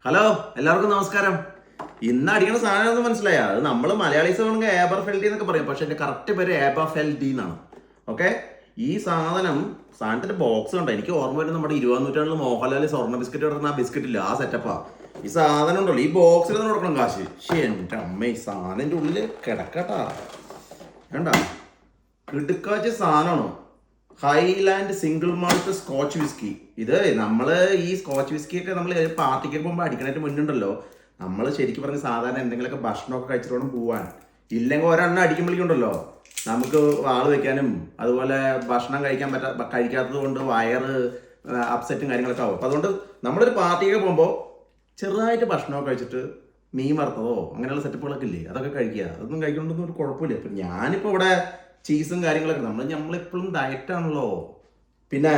Hello, എല്ലാവർക്കും നമസ്കാരം. ഇന്ന് അടിക്കണ സാധനം മനസ്സിലായ? അത് നമ്മൾ മലയാളീസ് ആണെങ്കിൽ ഏബർഫെൽഡി എന്നൊക്കെ പറയും, പക്ഷെ എൻ്റെ കറക്റ്റ് പേര് ഏബർഫെൽഡി എന്നാണ്. ഓക്കെ, ഈ സാധനത്തിന്റെ ബോക്സ് കണ്ടോ? എനിക്ക് ഓർമ്മ വരുന്നത് നമ്മുടെ 20ാം നൂറ്റാണ്ടിൽ മോഹൻലാൽ സ്വർണ്ണ ബിസ്ക്കറ്റ് കിടന്ന ആ ബിസ്ക്കറ്റ് ഇല്ല, ആ സെറ്റപ്പാ ഈ സാധനം ഉണ്ടല്ലോ. ഈ ബോക്സിൽ നിന്ന് കൊടുക്കണം കാശ്. പക്ഷേ എൻ്റെ അമ്മ, ഈ സാധനത്തിന്റെ ഉള്ളിൽ കിടക്കട്ടാ വേണ്ട, ഇടുക്കാച്ച സാധനമാണോ? Highland single malt scotch whisky. ഇത് നമ്മള് ഈ സ്കോച്ച് വിസ്കി ഒക്കെ നമ്മൾ പാർട്ടിക്ക് പോകുമ്പോൾ അടിക്കണായിട്ട് മുന്നുണ്ടല്ലോ, നമ്മൾ ശരിക്കും പറഞ്ഞ സാധാരണ എന്തെങ്കിലുമൊക്കെ ഭക്ഷണമൊക്കെ കഴിച്ചിട്ട് വേണം പോവാൻ. ഇല്ലെങ്കിൽ ഒരെണ്ണം അടിക്കുമ്പോഴേക്കുണ്ടല്ലോ നമുക്ക് വാള് വെക്കാനും അതുപോലെ ഭക്ഷണം കഴിക്കാത്തത് കൊണ്ട് വയറ് അപ്സെറ്റും കാര്യങ്ങളൊക്കെ ആവും. അപ്പം അതുകൊണ്ട് നമ്മളൊരു പാർട്ടിയൊക്കെ പോകുമ്പോൾ ചെറുതായിട്ട് ഭക്ഷണമൊക്കെ കഴിച്ചിട്ട് മീൻ വറുത്തതോ അങ്ങനെയുള്ള സെറ്റപ്പുകളൊക്കെ ഇല്ലേ, അതൊക്കെ കഴിക്കുക. അതൊന്നും കഴിക്കൊണ്ടൊന്നും ഒരു കുഴപ്പമില്ല. ഇപ്പം ഞാനിപ്പോൾ ഇവിടെ ചീസും കാര്യങ്ങളൊക്കെ നമ്മളെപ്പോഴും ഡയറ്റാണല്ലോ. പിന്നെ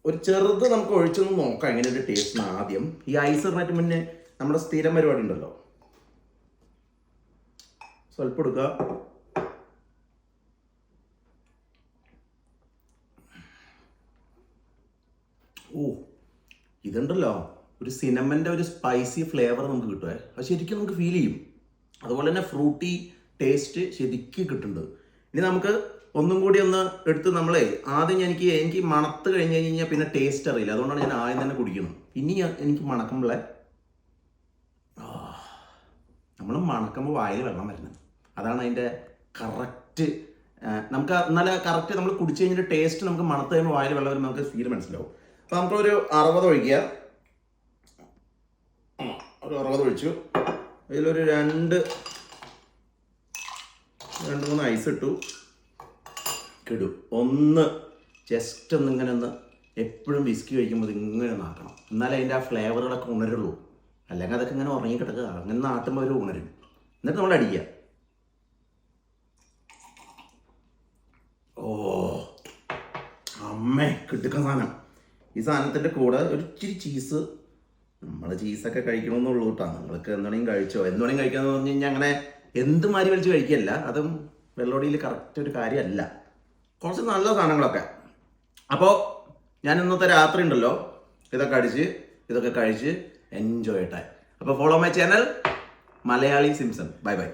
ഒരു ചെറുത് നമുക്ക് ഒഴിച്ചൊന്ന് നോക്കാം എങ്ങനെ ഒരു ടേസ്റ്റിന്. ആദ്യം ഈ ഐസ് ഇറങ്ങിട്ട് മുന്നേ നമ്മുടെ സ്ഥിരം പരിപാടി ഉണ്ടല്ലോ, സ്വല്പം എടുക്കുക. ഓ, ഇതുണ്ടല്ലോ, ഒരു സിനമൻ്റെ ഒരു സ്പൈസി ഫ്ലേവർ നമുക്ക് കിട്ടുമേ. അത് ശരിക്കും നമുക്ക് ഫീൽ ചെയ്യും. അതുപോലെ തന്നെ ഫ്രൂട്ടി ടേസ്റ്റ് ശരിക്കും കിട്ടുന്നുണ്ട്. ഇനി നമുക്ക് ഒന്നും കൂടി ഒന്ന് എടുത്ത് നമ്മളെ ആദ്യം എനിക്ക് മണത്ത് കഴിഞ്ഞ് കഴിഞ്ഞാൽ പിന്നെ ടേസ്റ്റ് അറിയില്ല. അതുകൊണ്ടാണ് ഞാൻ ആദ്യം തന്നെ കുടിക്കുന്നത്. ഇനി എനിക്ക് മണക്കുമ്പോഴേ നമ്മൾ മണക്കുമ്പോൾ വായിൽ വെള്ളം വരുന്നത്, അതാണ് അതിൻ്റെ കറക്റ്റ്. നമുക്ക് എന്നാലും കറക്റ്റ് നമ്മൾ കുടിച്ചു കഴിഞ്ഞിട്ട് ടേസ്റ്റ് നമുക്ക് മണത്ത് കഴിയുമ്പോൾ വായിൽ വെള്ളം വരുമ്പോൾ നമുക്ക് ഫീൽ മനസ്സിലാവും. അപ്പോൾ നമുക്കൊരു 60 ഒഴിക്കുക. ഒരു 60 ഒഴിച്ചു. അതിലൊരു 2-3 ഐസ് ഇട്ടു. കിടും. ഒന്ന് ജസ്റ്റ് ഇങ്ങനെ എപ്പോഴും വിസ്കി കഴിക്കുമ്പോൾ ഇങ്ങനെ നാക്കണം, എന്നാലേ അതിൻ്റെ ആ ഫ്ലേവറുകളൊക്കെ ഉണരുള്ളൂ. അല്ലെങ്കിൽ അതൊക്കെ ഇങ്ങനെ ഉറങ്ങി കിടക്കുക. അങ്ങനെ നാട്ടുമ്പോൾ ഒരു ഉണരും. എന്നിട്ട് നമ്മൾ അടിക്കുക. ഓ അമ്മേ, കിട്ടുന്ന സാധനം. ഈ സാധനത്തിൻ്റെ കൂടെ ഒരു ഇച്ചിരി ചീസ്. നമ്മൾ ചീസൊക്കെ കഴിക്കണമെന്നുള്ളൂ കേട്ടോ. നിങ്ങൾക്ക് എന്താണെങ്കിലും കഴിച്ചോ. എന്തുവേണമെങ്കിലും കഴിക്കാമെന്ന് പറഞ്ഞു കഴിഞ്ഞാൽ അങ്ങനെ എന്ത് മാരി വലിച്ച് കഴിക്കുകയല്ല. അതും വെള്ളോടിയിൽ കറക്റ്റ് ഒരു കാര്യമല്ല. കുറച്ച് നല്ല സാധനങ്ങളൊക്കെ. അപ്പോൾ ഞാൻ ഇന്നത്തെ രാത്രി ഉണ്ടല്ലോ ഇതൊക്കെ കഴിച്ച് എൻജോയ് ചെയ്യട്ടെ. അപ്പോൾ follow my channel Malayali Simpson. Bye bye.